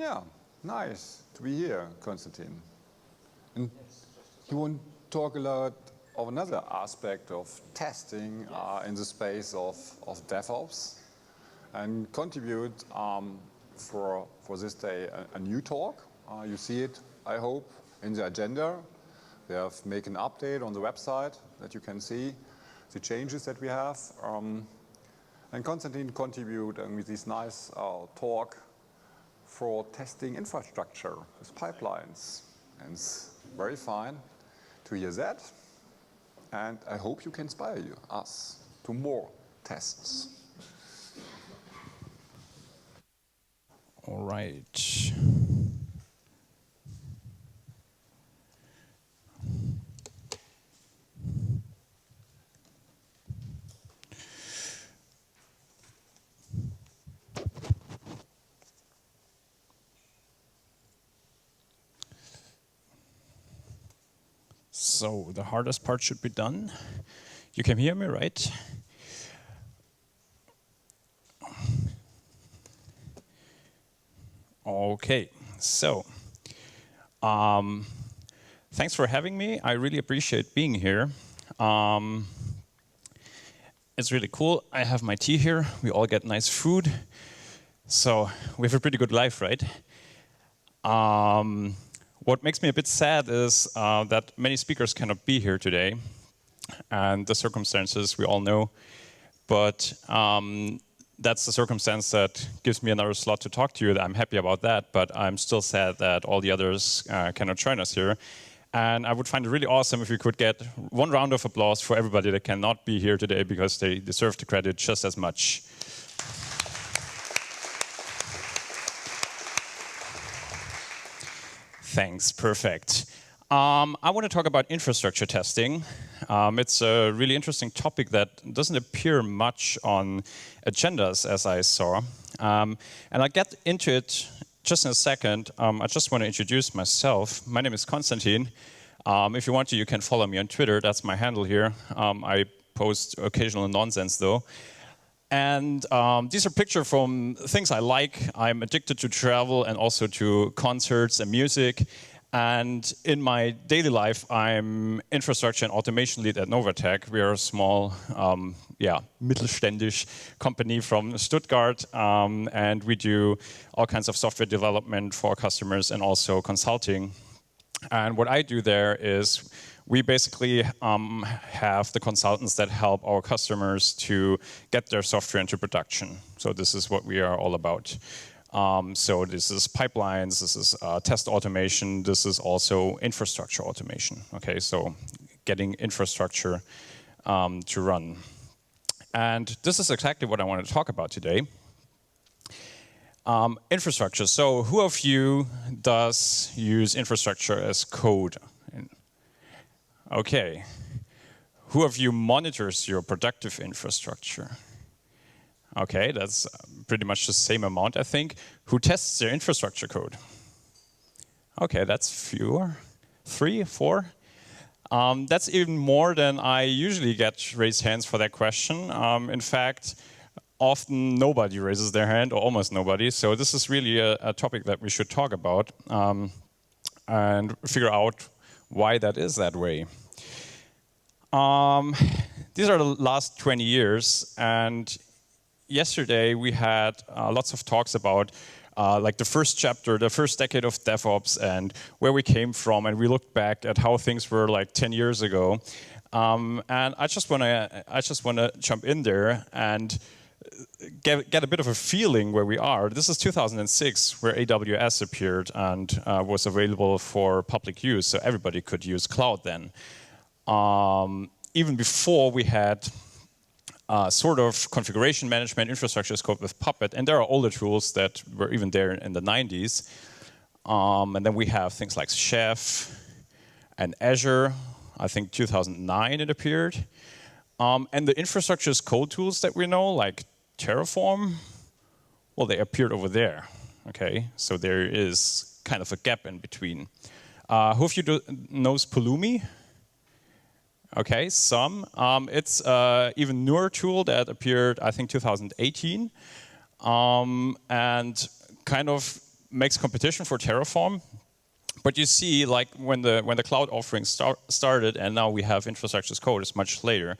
Yeah, nice to be here, Constantin. And you want to talk a lot of another aspect of testing in the space of DevOps and contribute for this day a new talk. You see it, I hope, in the agenda. We have made an update on the website that you can see the changes that we have. And Constantin contributed with this nice talk for testing infrastructure with pipelines. And it's very fine to hear that. And I hope you can inspire us to more tests. All right. So the hardest part should be done. You can hear me, right? Okay, so thanks for having me. I really appreciate being here. It's really cool. I have my tea here. We all get nice food. So we have a pretty good life, right? What makes me a bit sad is that many speakers cannot be here today, and the circumstances we all know. But that's the circumstance that gives me another slot to talk to you. I'm happy about that, but I'm still sad that all the others cannot join us here. And I would find it really awesome if we could get one round of applause for everybody that cannot be here today, because they deserve the credit just as much. Thanks, perfect. I want to talk about infrastructure testing. It's a really interesting topic that doesn't appear much on agendas, as I saw. And I'll get into it just in a second. I just want to introduce myself. My name is Constantin. If you want to, you can follow me on Twitter. That's my handle here. I post occasional nonsense, though. And these are pictures from things I like. I'm addicted to travel and also to concerts and music. And in my daily life, I'm infrastructure and automation lead at Novatech. We are a small, mittelständisch company from Stuttgart. And we do all kinds of software development for customers and also consulting. And what I do there is we basically have the consultants that help our customers to get their software into production. So this is what we are all about. So this is pipelines, this is test automation, this is also infrastructure automation. Okay, so getting infrastructure to run. And this is exactly what I want to talk about today. Infrastructure. So who of you does use infrastructure as code? Okay. Who of you monitors your productive infrastructure? Okay, that's pretty much the same amount, I think. Who tests their infrastructure code? Okay, that's fewer. 3, 4. That's even more than I usually get raised hands for that question. In fact, often nobody raises their hand, or almost nobody. So this is really a topic that we should talk about and figure out why that is that way. These are the last 20 years, and yesterday we had lots of talks about like the first chapter, the first decade of DevOps, and where we came from, and we looked back at how things were like 10 years ago. And I just wanna jump in there and get a bit of a feeling where we are. This is 2006, where AWS appeared and was available for public use, so everybody could use cloud then. Even before we had sort of configuration management infrastructure as code with Puppet, and there are older tools that were even there in the 90s. And then we have things like Chef and Azure. I think 2009 it appeared. And the infrastructure as code tools that we know, like Terraform, well, they appeared over there. Okay, so there is kind of a gap in between. Who of you knows Pulumi? Okay, some. It's an even newer tool that appeared, I think, 2018, and kind of makes competition for Terraform. But you see, like when the cloud offering started, and now we have infrastructure as code is much later.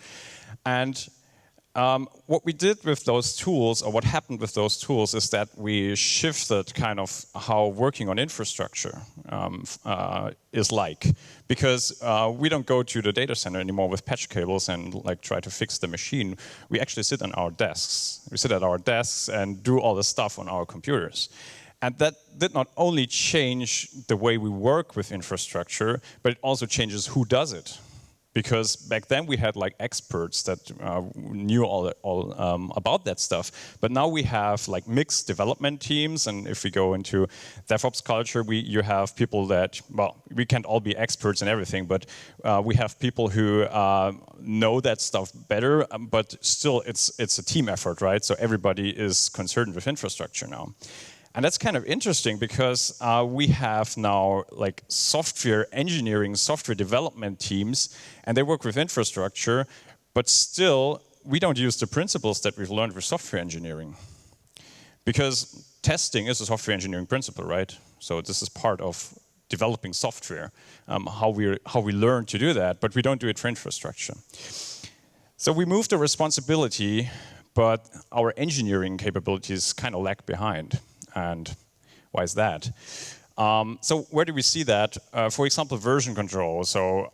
And what we did with those tools, or what happened with those tools, is that we shifted kind of how working on infrastructure is like. Because we don't go to the data center anymore with patch cables and like try to fix the machine. We actually sit on our desks. We sit at our desks and do all the stuff on our computers. And that did not only change the way we work with infrastructure, but it also changes who does it. Because back then we had like experts that knew all about that stuff, but now we have like mixed development teams. And if we go into DevOps culture, you have people that, well, we can't all be experts in everything, but we have people who know that stuff better. But still, it's a team effort, right? So everybody is concerned with infrastructure now. And that's kind of interesting because we have now like software engineering, software development teams, and they work with infrastructure, but still we don't use the principles that we've learned with software engineering. Because testing is a software engineering principle, right? So this is part of developing software, how we learn to do that, but we don't do it for infrastructure. So we moved the responsibility, but our engineering capabilities kind of lag behind. And why is that? So where do we see that? For example, version control. So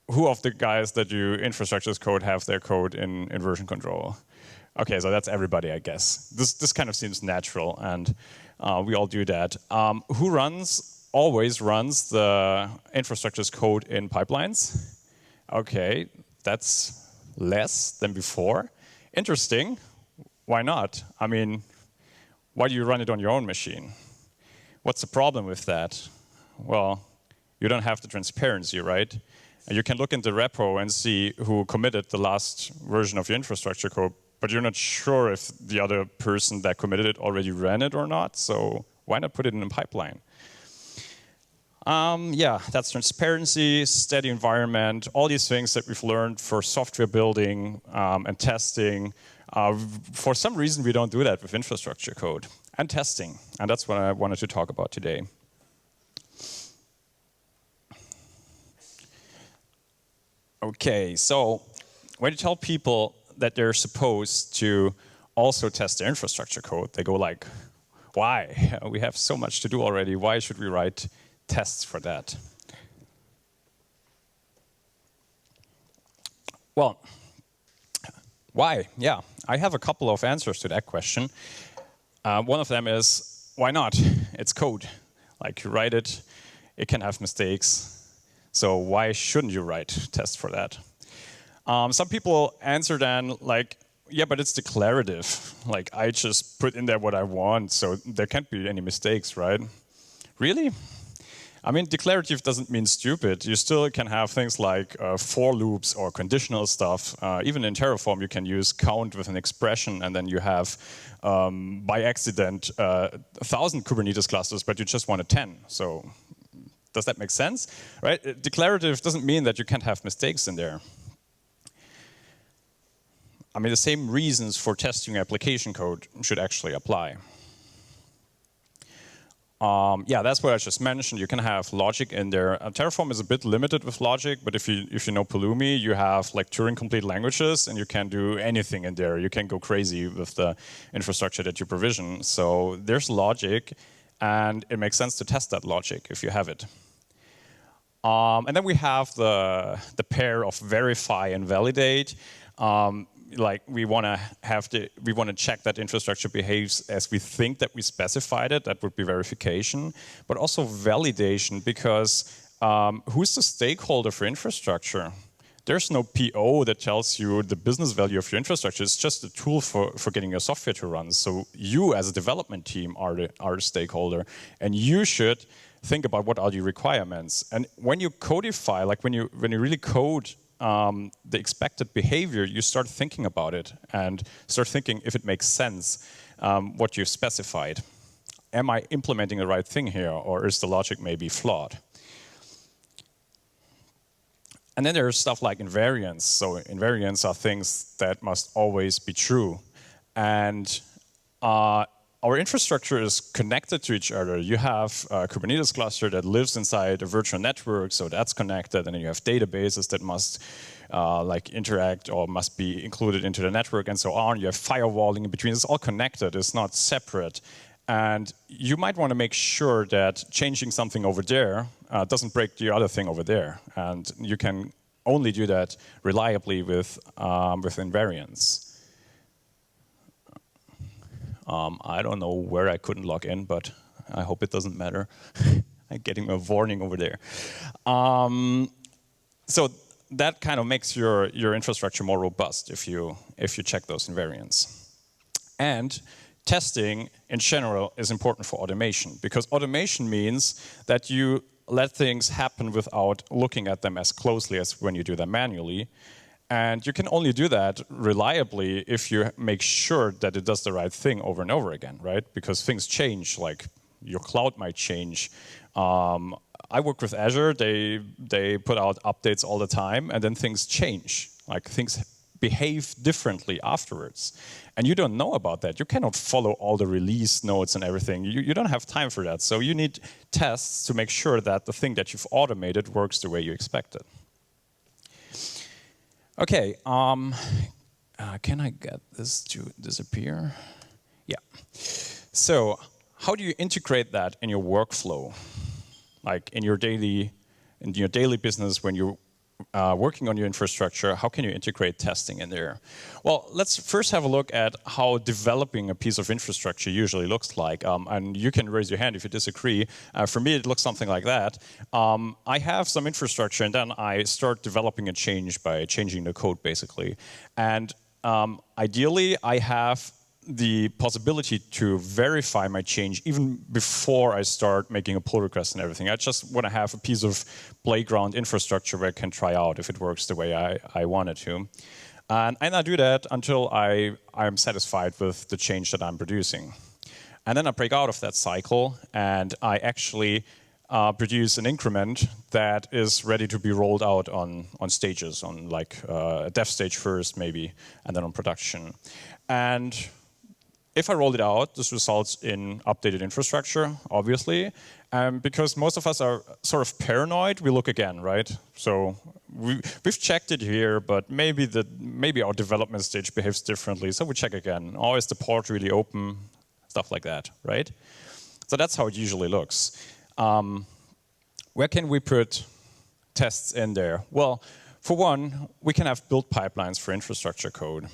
who of the guys that do infrastructure as code have their code in version control? Okay, so that's everybody, I guess. This kind of seems natural, and we all do that. Who always runs the infrastructure as code in pipelines? Okay, that's less than before. Interesting. Why not? I mean, why do you run it on your own machine? What's the problem with that? Well, you don't have the transparency, right? And you can look in the repo and see who committed the last version of your infrastructure code, but you're not sure if the other person that committed it already ran it or not, so why not put it in a pipeline? Yeah, that's transparency, steady environment, all these things that we've learned for software building and testing. For some reason, we don't do that with infrastructure code and testing, and that's what I wanted to talk about today. Okay, so when you tell people that they're supposed to also test their infrastructure code, they go like, why? We have so much to do already. Why should we write tests for that? Well, why? Yeah, I have a couple of answers to that question. One of them is, why not? It's code. Like, you write it, it can have mistakes. So why shouldn't you write tests for that? Some people answer then like, yeah, but it's declarative. Like, I just put in there what I want, so there can't be any mistakes, right? Really? I mean, declarative doesn't mean stupid. You still can have things like for loops or conditional stuff. Even in Terraform, you can use count with an expression, and then you have, by accident, 1,000 Kubernetes clusters, but you just wanted 10. So does that make sense? Right? Declarative doesn't mean that you can't have mistakes in there. I mean, the same reasons for testing application code should actually apply. Yeah, that's what I just mentioned. You can have logic in there. Terraform is a bit limited with logic, but if you know Pulumi, you have like Turing-complete languages, and you can do anything in there. You can go crazy with the infrastructure that you provision. So there's logic, and it makes sense to test that logic if you have it. And then we have the pair of verify and validate. Like we want to check that infrastructure behaves as we think that we specified it. That would be verification, but also validation, because who's the stakeholder for infrastructure? There's no PO that tells you the business value of your infrastructure. It's just a tool for getting your software to run. So you, as a development team, are the stakeholder, and you should think about what are the requirements. And when you codify, like when you really code the expected behavior, you start thinking about it and start thinking if it makes sense, what you've specified. Am I implementing the right thing here, or is the logic maybe flawed? And then there's stuff like invariants. So invariants are things that must always be true. And our infrastructure is connected to each other. You have a Kubernetes cluster that lives inside a virtual network, so that's connected, and then you have databases that must like interact or must be included into the network and so on. You have firewalling in between. It's all connected. It's not separate. And you might want to make sure that changing something over there doesn't break the other thing over there. And you can only do that reliably with invariants. I don't know where I couldn't log in, but I hope it doesn't matter. I'm getting a warning over there. So that kind of makes your infrastructure more robust if you check those invariants. And testing in general is important for automation, because automation means that you let things happen without looking at them as closely as when you do them manually. And you can only do that reliably if you make sure that it does the right thing over and over again, right? Because things change, like your cloud might change. I work with Azure. They put out updates all the time, and then things change. Like things behave differently afterwards. And you don't know about that. You cannot follow all the release notes and everything. You don't have time for that. So you need tests to make sure that the thing that you've automated works the way you expect it. Okay, can I get this to disappear? Yeah. So how do you integrate that in your workflow? Like in your daily business when you're working on your infrastructure, how can you integrate testing in there? Well, let's first have a look at how developing a piece of infrastructure usually looks like. And you can raise your hand if you disagree. For me, it looks something like that. I have some infrastructure, and then I start developing a change by changing the code, basically. And ideally, I have the possibility to verify my change even before I start making a pull request and everything. I just want to have a piece of playground infrastructure where I can try out if it works the way I want it to. And I do that until I'm satisfied with the change that I'm producing. And then I break out of that cycle, and I actually produce an increment that is ready to be rolled out on stages, on like a dev stage first maybe, and then on production. And if I roll it out, this results in updated infrastructure, obviously. Because most of us are sort of paranoid, we look again, right? So we've checked it here, but maybe our development stage behaves differently, so we check again. Oh, is the port really open? Stuff like that, right? So that's how it usually looks. Where can we put tests in there? Well, for one, we can have build pipelines for infrastructure code.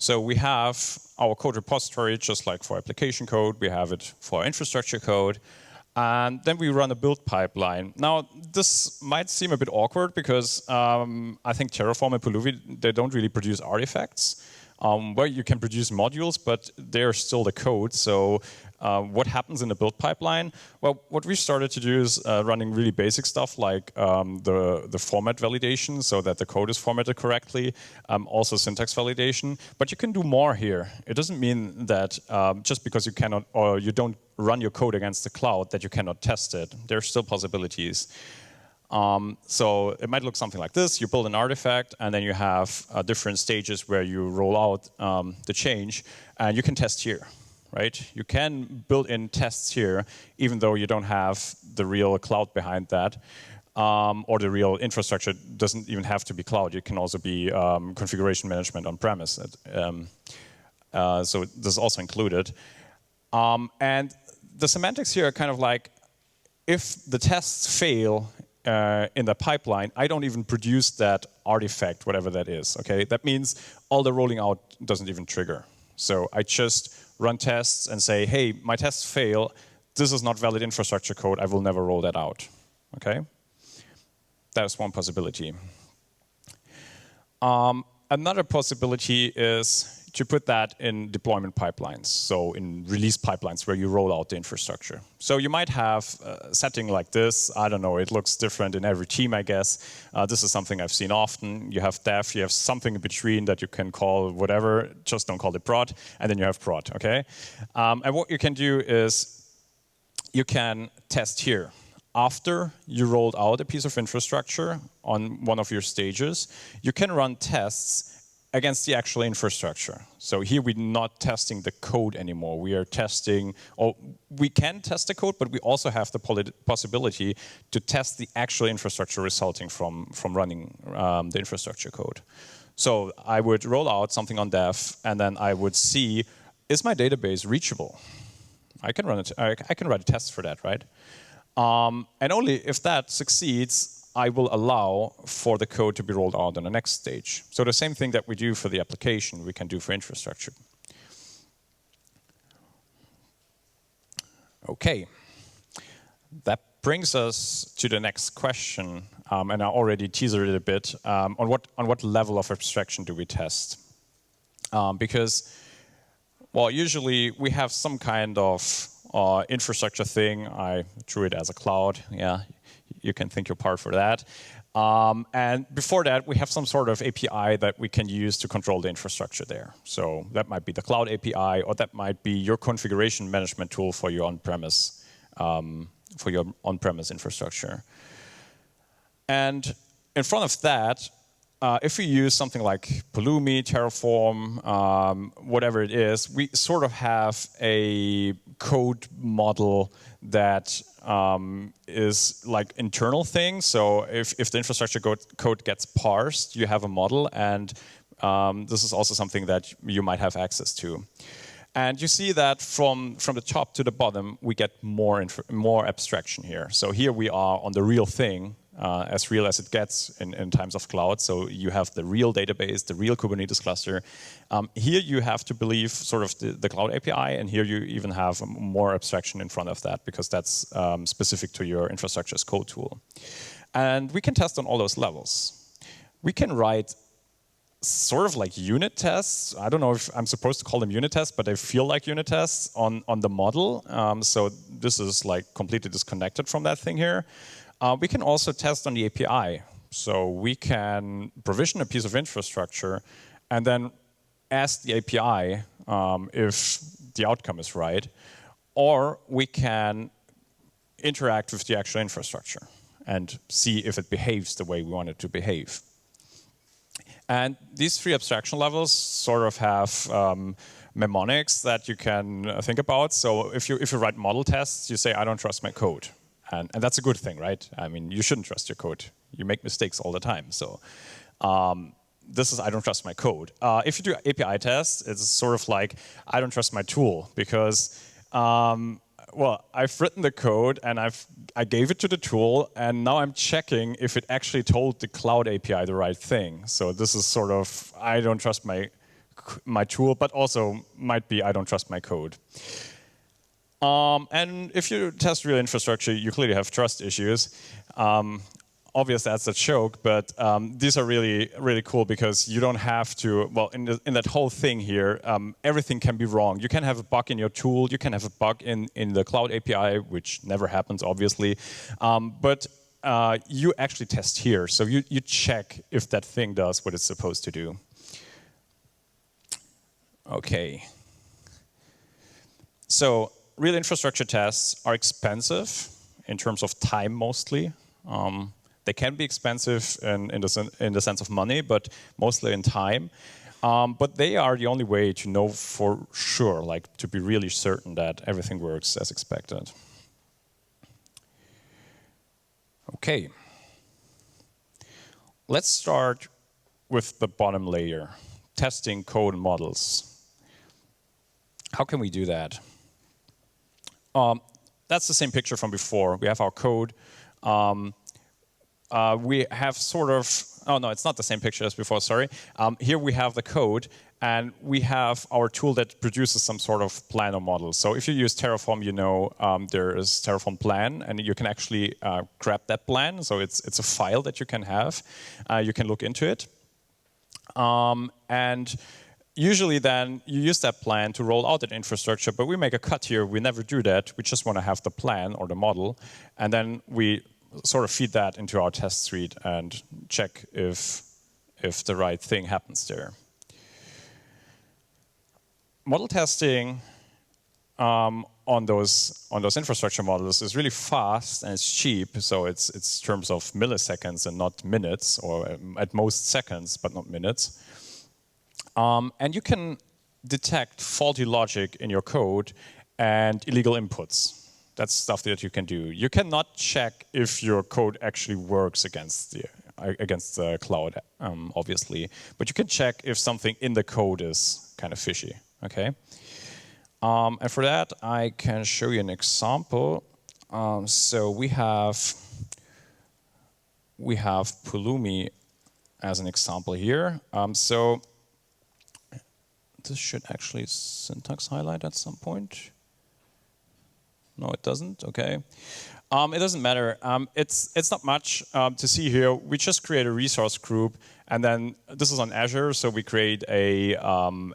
So we have our code repository, just like for application code. We have it for infrastructure code. And then we run a build pipeline. Now, this might seem a bit awkward because I think Terraform and Puluvi, they don't really produce artifacts. Well, you can produce modules, but they're still the code. So what happens in the build pipeline? Well, what we started to do is running really basic stuff like the format validation so that the code is formatted correctly, also syntax validation. But you can do more here. It doesn't mean that just because you cannot or you don't run your code against the cloud that you cannot test it. There are still possibilities. So it might look something like this. You build an artifact, and then you have different stages where you roll out the change, and you can test here, right? You can build in tests here, even though you don't have the real cloud behind that, or the real infrastructure. It doesn't even have to be cloud. It can also be configuration management on-premise. So this is also included. And the semantics here are kind of like, if the tests fail in the pipeline, I don't even produce that artifact, whatever that is, okay? That means all the rolling out doesn't even trigger. So I just run tests and say, hey, my tests fail. This is not valid infrastructure code. I will never roll that out, okay? That is one possibility. Another possibility is to put that in deployment pipelines, so in release pipelines where you roll out the infrastructure. So you might have a setting like this. I don't know, it looks different in every team, I guess. This is something I've seen often. You have dev, you have something in between that you can call whatever, just don't call it prod, and then you have prod, okay? And what you can do is you can test here. After you rolled out a piece of infrastructure on one of your stages, you can run tests against the actual infrastructure. So here we're not testing the code anymore. We are testing, or we can test the code, but we also have the possibility to test the actual infrastructure resulting from running the infrastructure code. So I would roll out something on dev, and then I would see, is my database reachable? I can run it. I can write a test for that, right? And only if that succeeds, I will allow for the code to be rolled out on the next stage. So the same thing that we do for the application, we can do for infrastructure. Okay, that brings us to the next question, and I already teased it a bit. On what level of abstraction do we test? Because, well, usually we have some kind of infrastructure thing. I drew it as a cloud. Yeah, you can thank your part for that. And before that, we have some sort of API that we can use to control the infrastructure there. So that might be the cloud API, or that might be your configuration management tool for your on-premise infrastructure. And in front of that, if we use something like Pulumi, Terraform, whatever it is, we sort of have a code model that is like internal thing. So if the infrastructure code gets parsed, you have a model, and this is also something that you might have access to. And you see that from the top to the bottom, we get more abstraction here. So here we are on the real thing, as real as it gets in times of cloud. So you have the real database, the real Kubernetes cluster. Here you have to believe sort of the cloud API, and here you even have more abstraction in front of that, because that's specific to your infrastructure as code tool. And we can test on all those levels. We can write sort of like unit tests. I don't know if I'm supposed to call them unit tests, but they feel like unit tests on the model. So this is like completely disconnected from that thing here. We can also test on the API. So we can provision a piece of infrastructure and then ask the API if the outcome is right. Or we can interact with the actual infrastructure and see if it behaves the way we want it to behave. And these three abstraction levels sort of have mnemonics that you can think about. So if you write model tests, you say, I don't trust my code. And that's a good thing, right? I mean, you shouldn't trust your code. You make mistakes all the time. So this is, I don't trust my code. If you do API tests, it's sort of like, I don't trust my tool. Because, well, I've written the code, and I gave it to the tool, and now I'm checking if it actually told the cloud API the right thing. So this is sort of, I don't trust my tool, but also might be, I don't trust my code. And if you test real infrastructure, you clearly have trust issues. Obviously, that's a joke, but these are really, really cool, because you don't have to, well, in that whole thing here, everything can be wrong. You can have a bug in your tool, you can have a bug in the cloud API, which never happens, obviously. But you actually test here, so you check if that thing does what it's supposed to do. Okay. So real infrastructure tests are expensive in terms of time, mostly. They can be expensive in the sense of money, but mostly in time. But they are the only way to know for sure, like to be really certain that everything works as expected. Okay. Let's start with the bottom layer, testing code and models. How can we do that? That's the same picture from before. We have our code. We have sort of, oh no, it's not the same picture as before, sorry. Here we have the code, and we have our tool that produces some sort of plan or model. So if you use Terraform, you know there is Terraform plan, and you can actually grab that plan. So it's a file that you can have. You can look into it. And usually then you use that plan to roll out that infrastructure, but we make a cut here. We never do that. We just want to have the plan or the model, and then we sort of feed that into our test suite and check if the right thing happens there. Model testing on those infrastructure models is really fast and it's cheap. So it's terms of milliseconds and not minutes, or at most seconds, but not minutes. And you can detect faulty logic in your code and illegal inputs. That's stuff that you can do. You cannot check if your code actually works against the cloud, obviously. But you can check if something in the code is kind of fishy. Okay. And for that, I can show you an example. So we have Pulumi as an example here. So this should actually syntax highlight at some point. No, it doesn't. Okay. It doesn't matter. It's not much to see here. We just create a resource group, and then this is on Azure, so we create a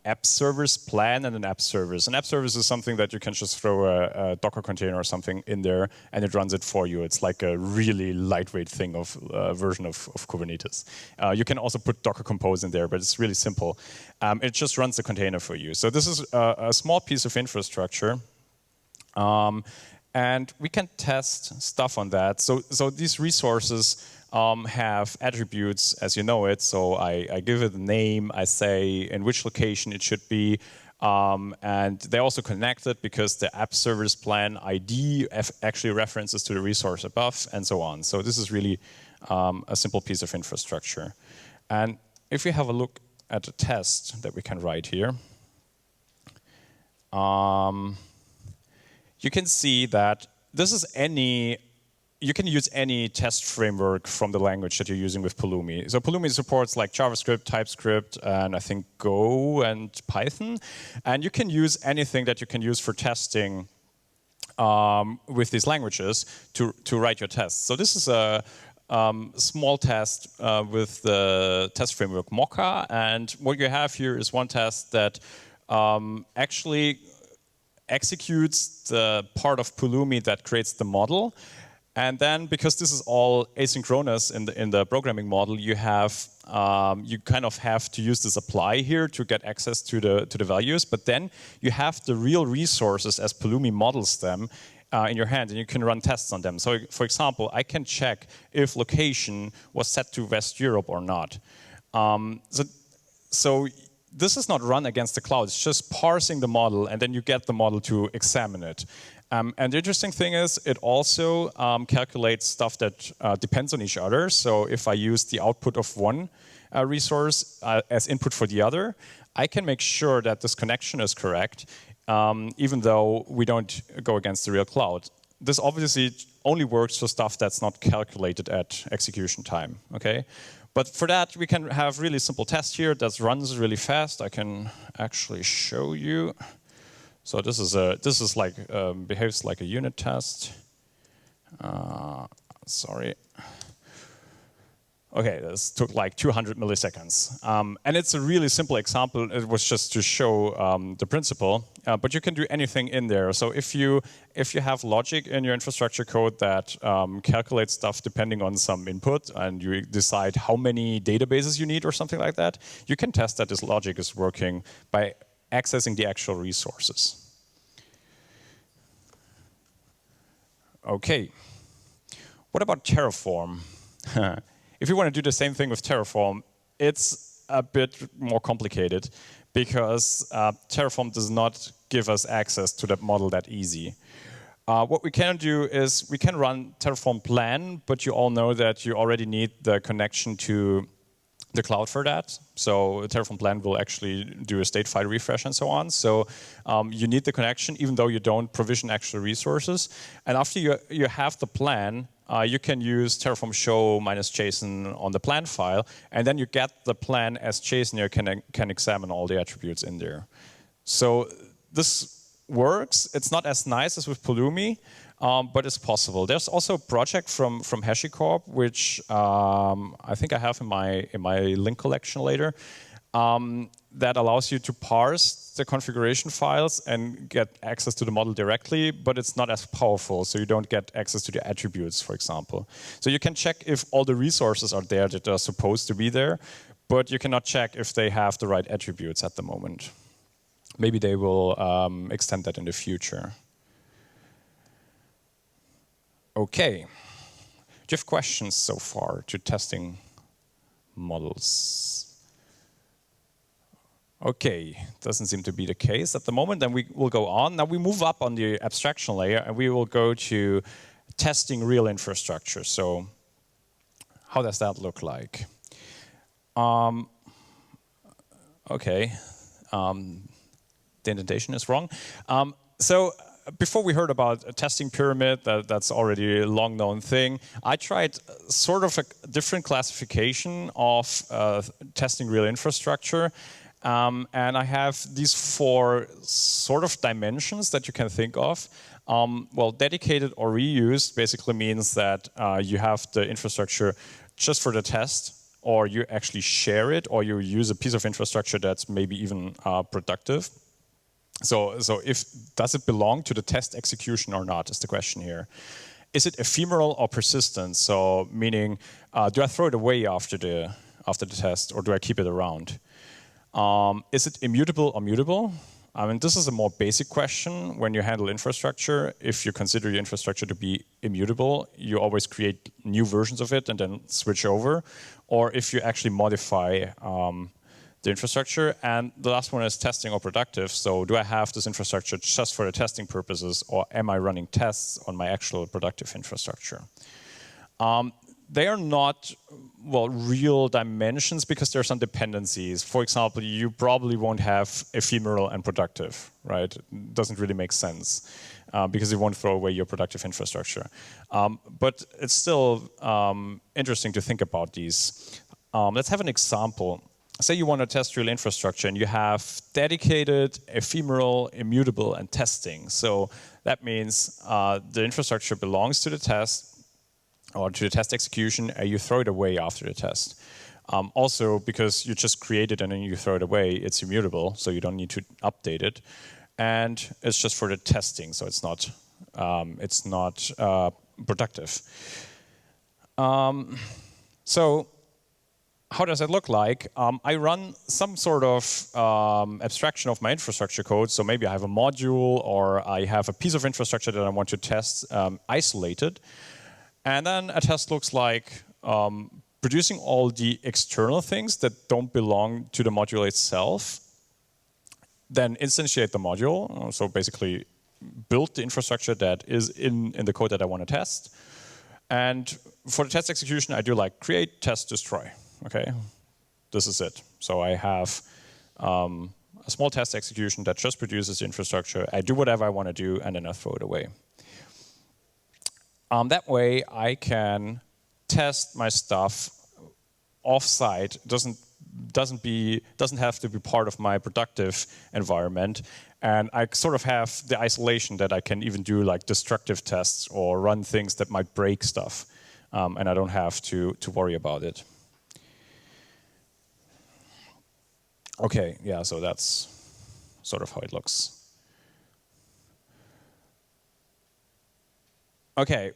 app service plan and an app service. An app service is something that you can just throw a Docker container or something in there, and it runs it for you. It's like a really lightweight thing of version of Kubernetes. You can also put Docker Compose in there, but it's really simple. It just runs the container for you. So this is a small piece of infrastructure. And we can test stuff on that. So these resources have attributes as you know it. So I give it a name, I say in which location it should be, and they're also connected because the app service plan ID actually references to the resource above and so on. So this is really a simple piece of infrastructure. And if we have a look at the test that we can write here, you can see that this is you can use any test framework from the language that you're using with Pulumi. So Pulumi supports like JavaScript, TypeScript, and I think Go and Python. And you can use anything that you can use for testing with these languages to write your tests. So this is a small test with the test framework Mocha. And what you have here is one test that actually executes the part of Pulumi that creates the model, and then because this is all asynchronous in the programming model, you kind of have to use this apply here to get access to the values. But then you have the real resources as Pulumi models them in your hand, and you can run tests on them. So, for example, I can check if location was set to West Europe or not. So this is not run against the cloud, it's just parsing the model, and then you get the model to examine it. And the interesting thing is, it also calculates stuff that depends on each other. So if I use the output of one resource as input for the other, I can make sure that this connection is correct, even though we don't go against the real cloud. This obviously only works for stuff that's not calculated at execution time, okay? But for that, we can have really simple test here that runs really fast. I can actually show you. So this is like behaves like a unit test. Sorry. Okay, this took like 200 milliseconds. And it's a really simple example. It was just to show the principle. But you can do anything in there. So if you have logic in your infrastructure code that calculates stuff depending on some input, and you decide how many databases you need or something like that, you can test that this logic is working by accessing the actual resources. Okay. What about Terraform? If you want to do the same thing with Terraform, it's a bit more complicated because Terraform does not give us access to that model that easy. What we can do is we can run Terraform plan, but you all know that you already need the connection to the cloud for that. So Terraform plan will actually do a state file refresh and so on. So you need the connection even though you don't provision actual resources. And after you have the plan, you can use Terraform show -JSON on the plan file, and then you get the plan as JSON. You can examine all the attributes in there. So this works. It's not as nice as with Pulumi, but it's possible. There's also a project from HashiCorp, which I think I have in my link collection later, that allows you to parse the configuration files and get access to the model directly, but it's not as powerful, so you don't get access to the attributes, for example. So you can check if all the resources are there that are supposed to be there, but you cannot check if they have the right attributes at the moment. Maybe they will extend that in the future. Okay. Do you have questions so far to testing models? Okay, doesn't seem to be the case at the moment. Then we will go on. Now we move up on the abstraction layer and we will go to testing real infrastructure. So how does that look like? Okay, the indentation is wrong. So before we heard about a testing pyramid, that's already a long known thing. I tried sort of a different classification of testing real infrastructure. And I have these 4 sort of dimensions that you can think of. Well, dedicated or reused basically means that you have the infrastructure just for the test, or you actually share it, or you use a piece of infrastructure that's maybe even productive. So does it belong to the test execution or not is the question here. Is it ephemeral or persistent? So meaning, do I throw it away after the test, or do I keep it around? Is it immutable or mutable? I mean, this is a more basic question when you handle infrastructure. If you consider your infrastructure to be immutable, you always create new versions of it and then switch over. Or if you actually modify the infrastructure. And the last one is testing or productive. So do I have this infrastructure just for the testing purposes, or am I running tests on my actual productive infrastructure? They are not, well, real dimensions because there are some dependencies. For example, you probably won't have ephemeral and productive, right? It doesn't really make sense because you won't throw away your productive infrastructure. But it's still interesting to think about these. Let's have an example. Say you want to test real infrastructure and you have dedicated, ephemeral, immutable, and testing. So that means the infrastructure belongs to the test, or to the test execution, and you throw it away after the test. Also, because you just create it and then you throw it away, it's immutable, so you don't need to update it. And it's just for the testing, so it's not productive. So how does it look like? I run some sort of abstraction of my infrastructure code. So maybe I have a module, or I have a piece of infrastructure that I want to test isolated. And then a test looks like producing all the external things that don't belong to the module itself, then instantiate the module, so basically build the infrastructure that is in the code that I want to test. And for the test execution, I do like create, test, destroy. Okay, this is it. So I have a small test execution that just produces the infrastructure. I do whatever I want to do, and then I throw it away. That way, I can test my stuff off-site. Doesn't have to be part of my productive environment, and I sort of have the isolation that I can even do like destructive tests or run things that might break stuff, and I don't have to worry about it. Okay, yeah, so that's sort of how it looks. Okay,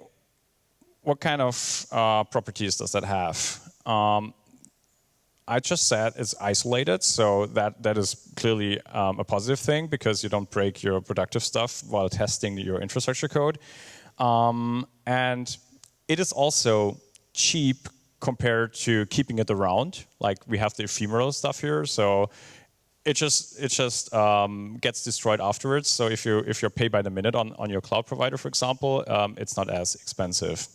what kind of properties does that have? I just said it's isolated, so that is clearly a positive thing because you don't break your productive stuff while testing your infrastructure code. And it is also cheap compared to keeping it around. Like we have the ephemeral stuff here, so it just gets destroyed afterwards. So if you're paid by the minute on your cloud provider, for example, it's not as expensive.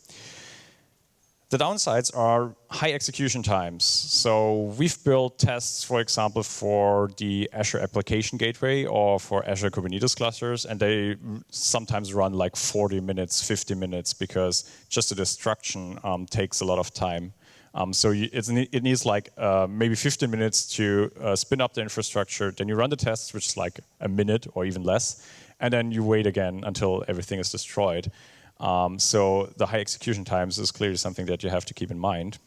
The downsides are high execution times. So we've built tests, for example, for the Azure Application Gateway or for Azure Kubernetes clusters, and they sometimes run like 40 minutes, 50 minutes, because just the destruction takes a lot of time. So it needs like maybe 15 minutes to spin up the infrastructure. Then you run the tests, which is like a minute or even less. And then you wait again until everything is destroyed. So the high execution times is clearly something that you have to keep in mind.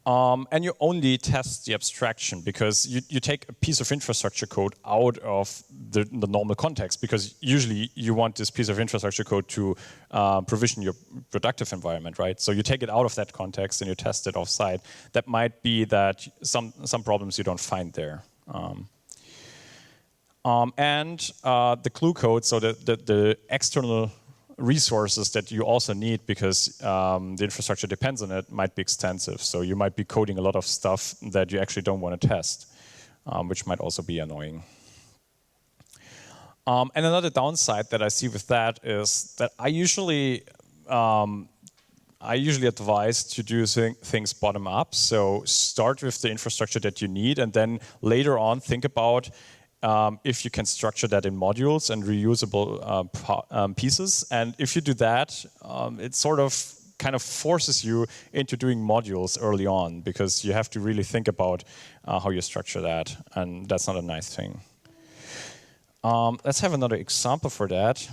And you only test the abstraction because you take a piece of infrastructure code out of the normal context, because usually you want this piece of infrastructure code to provision your productive environment, right? So you take it out of that context and you test it offsite. That might be that some problems you don't find there. And the glue code, so the external resources that you also need because the infrastructure depends on it might be extensive. So you might be coding a lot of stuff that you actually don't want to test. which might also be annoying. And another downside that I see with that is that I usually advise to do things bottom up. So start with the infrastructure that you need, and then later on think about if you can structure that in modules and reusable pieces. And if you do that, it sort of kind of forces you into doing modules early on, because you have to really think about how you structure that, and that's not a nice thing. Let's have another example for that.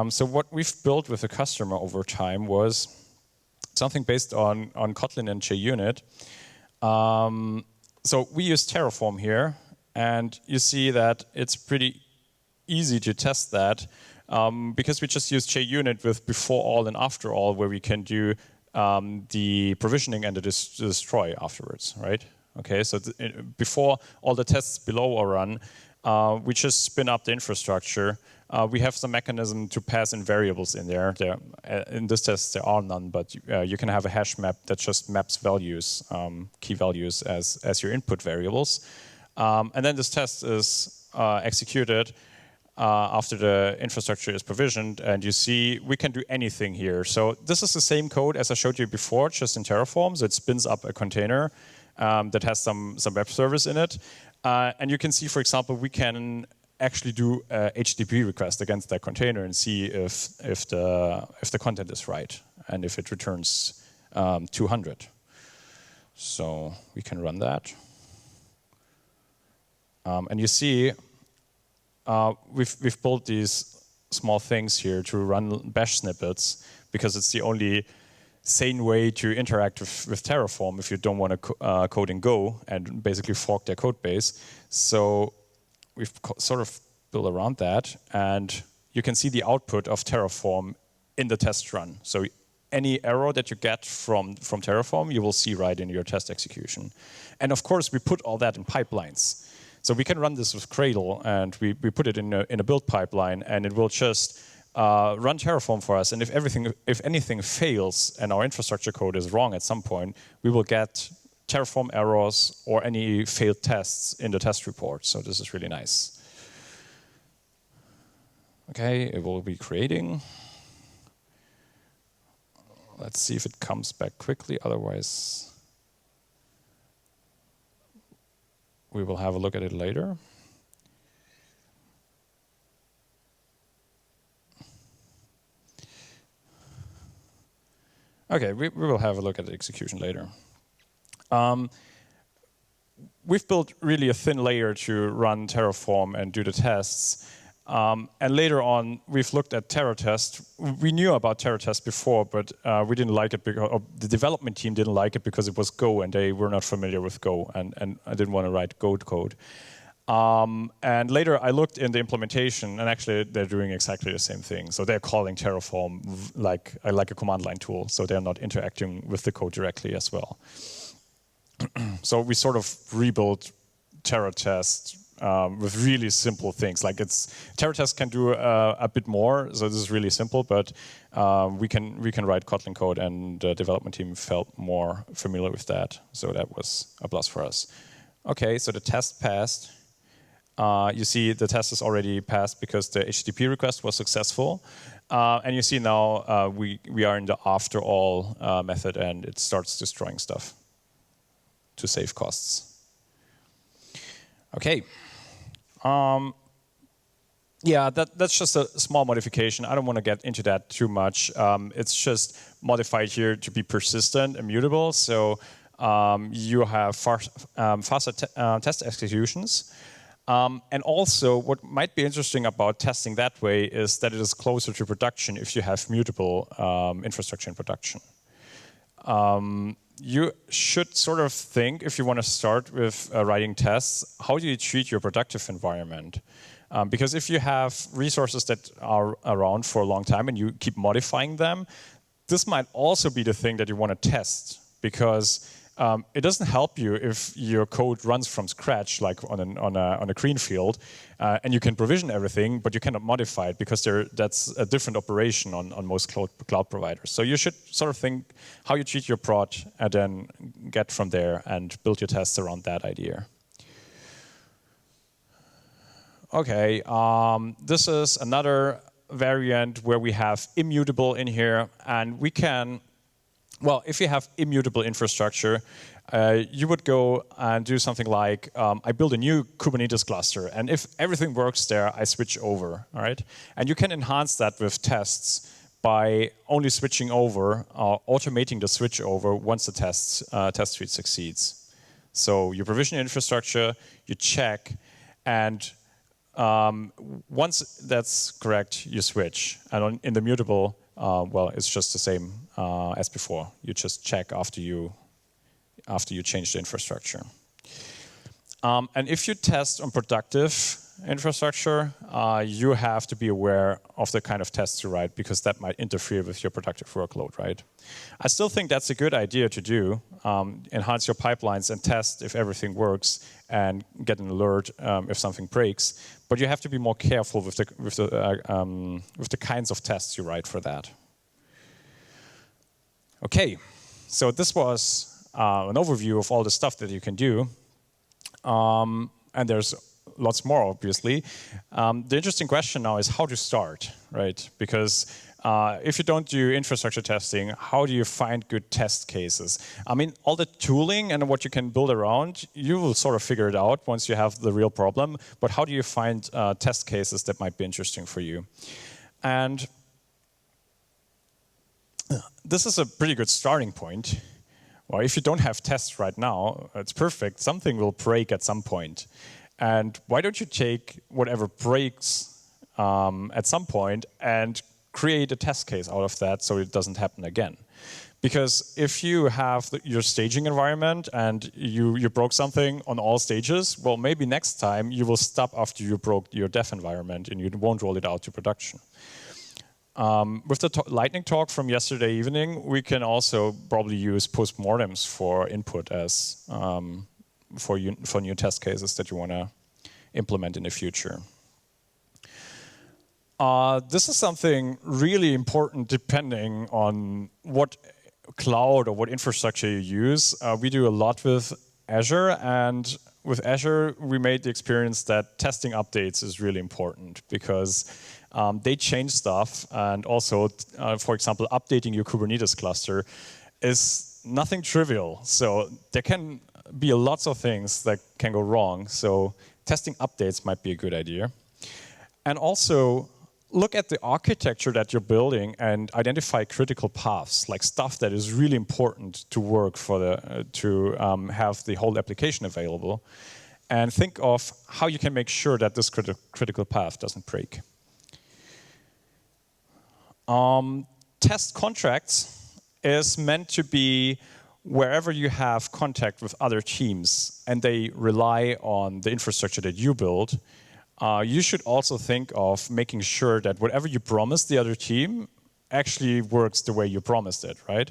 So what we've built with the customer over time was something based on Kotlin and JUnit. So we use Terraform here, and you see that it's pretty easy to test that because we just use JUnit with before all and after all, where we can do the provisioning and the destroy afterwards, right? Okay, so before all the tests below are run, we just spin up the infrastructure. We have some mechanism to pass in variables in there. In this test, there are none, but you can have a hash map that just maps values, key values, as your input variables. And then this test is executed after the infrastructure is provisioned, and you see we can do anything here. So this is the same code as I showed you before, just in Terraform. So it spins up a container that has some web service in it. And you can see, for example, we can actually do a HTTP request against that container and see if the content is right and if it returns 200. So we can run that. And you see, we've built these small things here to run bash snippets, because it's the only sane way to interact with Terraform if you don't want to code in Go and basically fork their code base. So we've sort of built around that, and you can see the output of Terraform in the test run. So any error that you get from Terraform, you will see right in your test execution. And of course, we put all that in pipelines. So we can run this with Gradle, and we put it in a build pipeline, and it will just run Terraform for us. And if anything fails and our infrastructure code is wrong at some point, we will get Terraform errors or any failed tests in the test report. So this is really nice. Okay, it will be creating. Let's see if it comes back quickly. Otherwise, we will have a look at it later. Okay, we will have a look at the execution later. We've built really a thin layer to run Terraform and do the tests. And later on, we've looked at TerraTest. We knew about TerraTest before, but we didn't like it because the development team didn't like it because it was Go, and they were not familiar with Go, and I didn't want to write Go code. And later, I looked in the implementation, and actually, they're doing exactly the same thing. So they're calling Terraform like a command line tool, so they're not interacting with the code directly as well. So we sort of rebuilt TerraTest with really simple things. Like TerraTest can do a bit more, so this is really simple, but we can write Kotlin code, and the development team felt more familiar with that, so that was a plus for us. Okay, so the test passed. You see the test is already passed because the HTTP request was successful. And you see now we are in the after all method, and it starts destroying stuff to save costs. Okay. Yeah, that's just a small modification. I don't want to get into that too much. It's just modified here to be persistent, immutable. So you have faster test executions. And also, what might be interesting about testing that way is that it is closer to production if you have mutable infrastructure in production. You should sort of think, if you want to start with writing tests, how do you treat your productive environment? Because if you have resources that are around for a long time and you keep modifying them, this might also be the thing that you want to test, because it doesn't help you if your code runs from scratch, like on a green field, and you can provision everything, but you cannot modify it because that's a different operation on most cloud providers. So you should sort of think how you treat your prod, and then get from there and build your tests around that idea. okay, this is another variant where we have immutable in here, and we can, well, if you have immutable infrastructure, you would go and do something like, I build a new Kubernetes cluster, and if everything works there, I switch over, all right? And you can enhance that with tests by only switching over, automating the switch over once the test suite succeeds. So you provision infrastructure, you check, and once that's correct, you switch. And in the mutable, well, it's just the same as before. You just check after you change the infrastructure. And if you test on productive infrastructure, you have to be aware of the kind of tests you write, because that might interfere with your productive workload, right? I still think that's a good idea to do. Enhance your pipelines and test if everything works and get an alert if something breaks. But you have to be more careful with the kinds of tests you write for that. Okay, so this was an overview of all the stuff that you can do. And there's lots more, obviously. The interesting question now is how to start, right? Because if you don't do infrastructure testing, how do you find good test cases? I mean, all the tooling and what you can build around, you will sort of figure it out once you have the real problem. But how do you find test cases that might be interesting for you? And this is a pretty good starting point. Well, if you don't have tests right now, it's perfect. Something will break at some point. And why don't you take whatever breaks at some point and create a test case out of that so it doesn't happen again? Because if you have your staging environment and you broke something on all stages, well, maybe next time you will stop after you broke your dev environment and you won't roll it out to production. With the lightning talk from yesterday evening, we can also probably use postmortems for input as for new test cases that you want to implement in the future. This is something really important depending on what cloud or what infrastructure you use. We do a lot with Azure, and with Azure, we made the experience that testing updates is really important because they change stuff, and also, for example, updating your Kubernetes cluster is nothing trivial. So there can be lots of things that can go wrong. So testing updates might be a good idea. And also, look at the architecture that you're building and identify critical paths, like stuff that is really important to work for have the whole application available. And think of how you can make sure that this critical path doesn't break. Test contracts is meant to be wherever you have contact with other teams and they rely on the infrastructure that you build. You should also think of making sure that whatever you promised the other team actually works the way you promised it, right?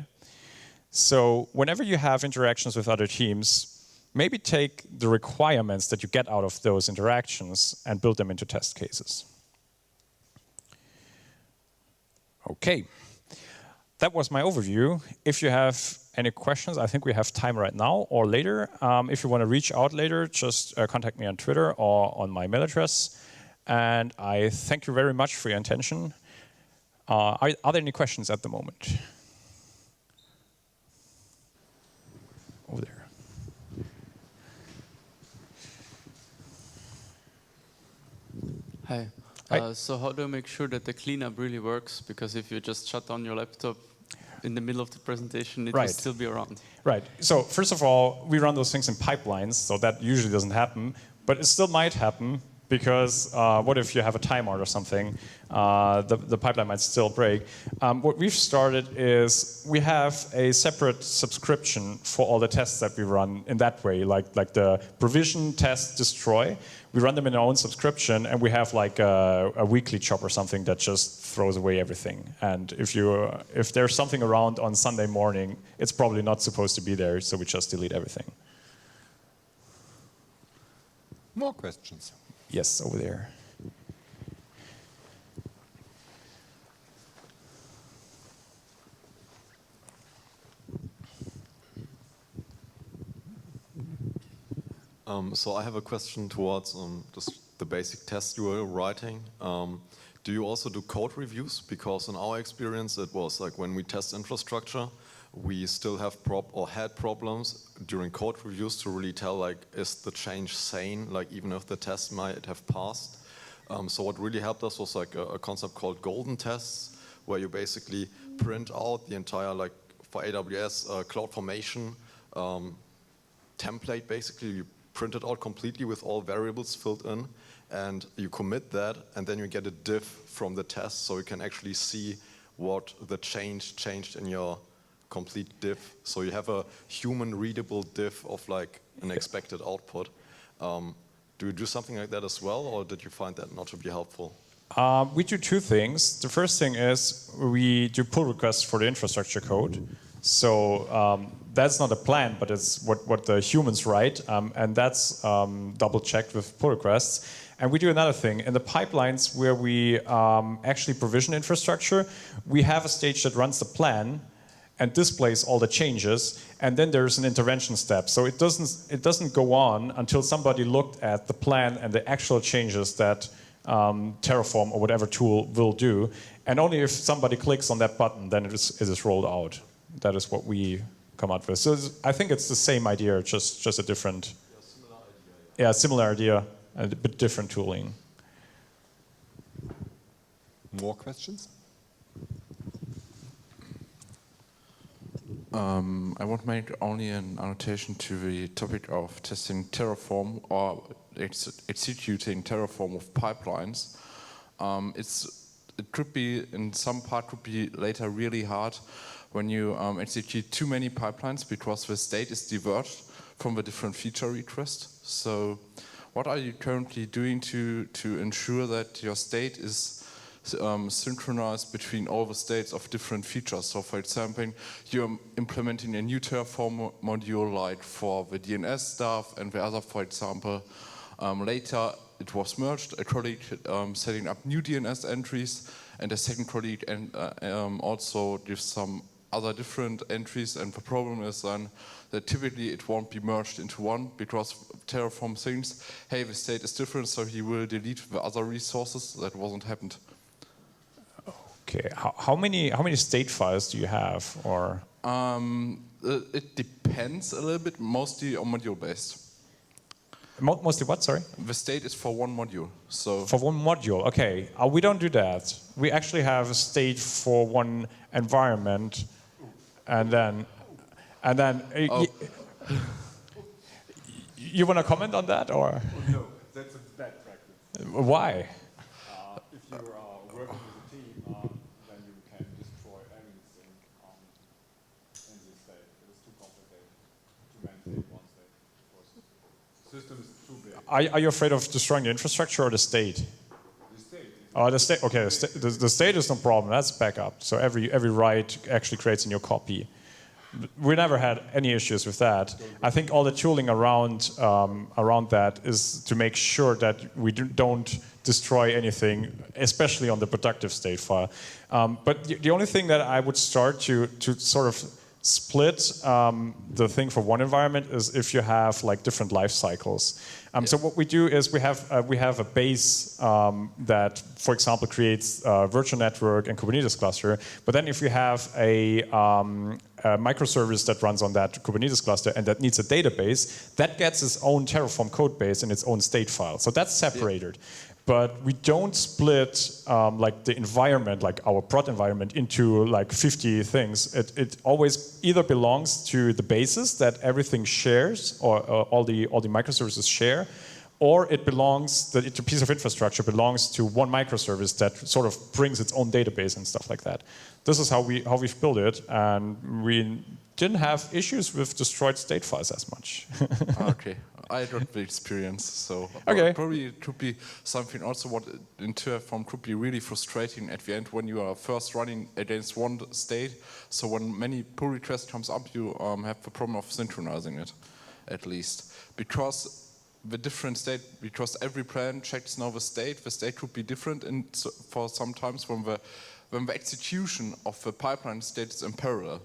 So whenever you have interactions with other teams, maybe take the requirements that you get out of those interactions and build them into test cases. Okay, that was my overview. If you have any questions, I think we have time right now or later. If you want to reach out later, just contact me on Twitter or on my mail address. And I thank you very much for your attention. Are there any questions at the moment? Over there. Hi. So how do I make sure that the cleanup really works? Because if you just shut down your laptop in the middle of the presentation, it will still be around. Right. So first of all, we run those things in pipelines, so that usually doesn't happen. But it still might happen, because what if you have a timeout or something? The pipeline might still break. What we've started is we have a separate subscription for all the tests that we run in that way, like the provision, test, destroy. We run them in our own subscription, and we have like a weekly chop or something that just throws away everything. And if there's something around on Sunday morning, it's probably not supposed to be there, so we just delete everything. More questions? Yes, over there. So I have a question towards the basic test you were writing, do you also do code reviews? Because in our experience, it was like when we test infrastructure, we still have had problems during code reviews to really tell, like, is the change sane? Like, even if the test might have passed. So what really helped us was like a concept called golden tests, where you basically print out the entire, like, for AWS CloudFormation template. Basically, you print it out completely with all variables filled in, and you commit that, and then you get a diff from the test, so you can actually see what the changed in your complete diff. So you have a human readable diff of like an expected output. Do you do something like that as well, or did you find that not to be helpful? We do two things. The first thing is we do pull requests for the infrastructure code. So that's not a plan, but it's what the humans write, and that's double checked with pull requests. And we do another thing. In the pipelines where we actually provision infrastructure, we have a stage that runs the plan and displays all the changes, and then there's an intervention step. So it doesn't go on until somebody looked at the plan and the actual changes that Terraform or whatever tool will do, and only if somebody clicks on that button, then it is rolled out. That is what we come out with. So I think it's the same idea, just a different, similar idea, and a bit different tooling. More questions? I want to make only an annotation to the topic of testing Terraform or executing Terraform with pipelines. It could be, in some part, could be later really hard when you execute too many pipelines because the state is diverged from the different feature requests. So what are you currently doing to ensure that your state is synchronized between all the states of different features? So for example, you're implementing a new Terraform module like for the DNS stuff, and the other, for example, later it was merged, a colleague setting up new DNS entries, and a second colleague also gives some other different entries, and the problem is then that typically it won't be merged into one because Terraform thinks, hey, the state is different, so he will delete the other resources. That wasn't happened. Okay, how many state files do you have, or? It depends a little bit, mostly on module based. Mostly what, sorry? The state is for one module. So for one module, okay. We don't do that. We actually have a state for one environment, and then oh. you want to comment on that, or? No, that's a bad practice. Why? If you are working with a team, then you can destroy everything in this state. It is too complicated to maintain one state. The system is too big. Are you afraid of destroying the infrastructure or the state? The state. Oh, the state. Okay, the state is no problem. That's backup. So every write actually creates a new copy. We never had any issues with that. I think all the tooling around that is to make sure that we don't destroy anything, especially on the productive state file. But the only thing that I would start to sort of split the thing for one environment is if you have like different life cycles. So what we do is we have a base that, for example, creates a virtual network and Kubernetes cluster. But then if you have a microservice that runs on that Kubernetes cluster and that needs a database, that gets its own Terraform code base and its own state file. So that's separated. Yeah. But we don't split like the environment, like our prod environment, into like 50 things. It always either belongs to the bases that everything shares, or all the microservices share, or it belongs, a piece of infrastructure belongs to one microservice that sort of brings its own database and stuff like that. This is how we've built it, and we didn't have issues with destroyed state files as much. Okay. I don't have the experience, so okay. Probably it could be something also what in Terraform could be really frustrating at the end when you are first running against one state. So when many pull requests comes up, you have the problem of synchronizing it, at least. Because the different state, because every plan checks now the state could be different for sometimes when the execution of the pipeline state is in parallel.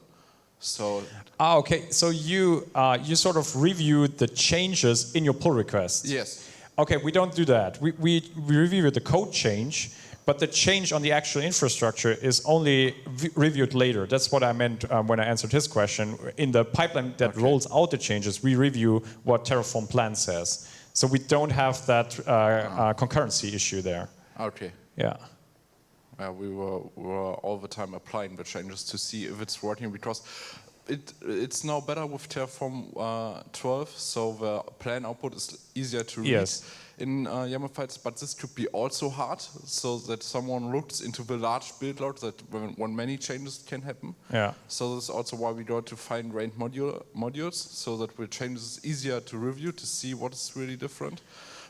So okay. So you sort of reviewed the changes in your pull request. Yes. Okay, we don't do that. We review the code change, but the change on the actual infrastructure is only reviewed later. That's what I meant when I answered his question. In the pipeline that rolls out the changes, we review what Terraform plan says. So we don't have that concurrency issue there. Okay. Yeah. We were all the time applying the changes to see if it's working, because it's now better with Terraform 12, so the plan output is easier to read in YAML files, but this could be also hard, so that someone looks into the large build load that when many changes can happen. Yeah. So this is also why we go to fine-grained modules, so that the changes is easier to review to see what is really different.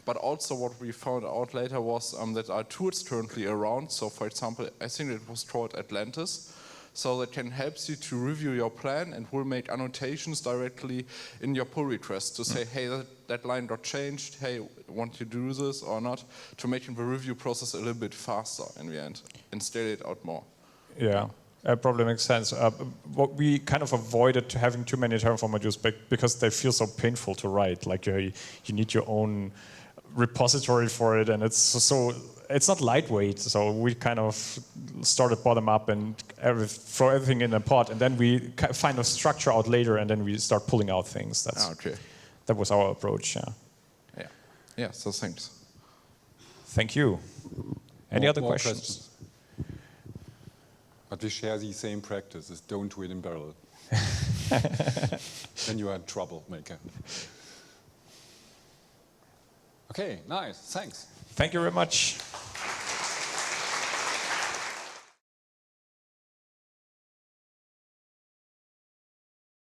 But also what we found out later was that there are tools currently around. So for example, I think it was called Atlantis. So that can help you to review your plan and will make annotations directly in your pull request to say, hey, that line got changed. Hey, want you to do this or not? To make the review process a little bit faster in the end and scale it out more. Yeah. Probably makes sense. What we kind of avoided having too many Terraform modules because they feel so painful to write. Like you need your own repository for it, and it's not lightweight. So we kind of started bottom up and throw everything in a pot, and then we find a structure out later, and then we start pulling out things. That was our approach. Yeah. So thanks. Thank you. Any other questions? But we share the same practices. Don't do it in barrel. Then you are a troublemaker. Okay, nice. Thanks. Thank you very much.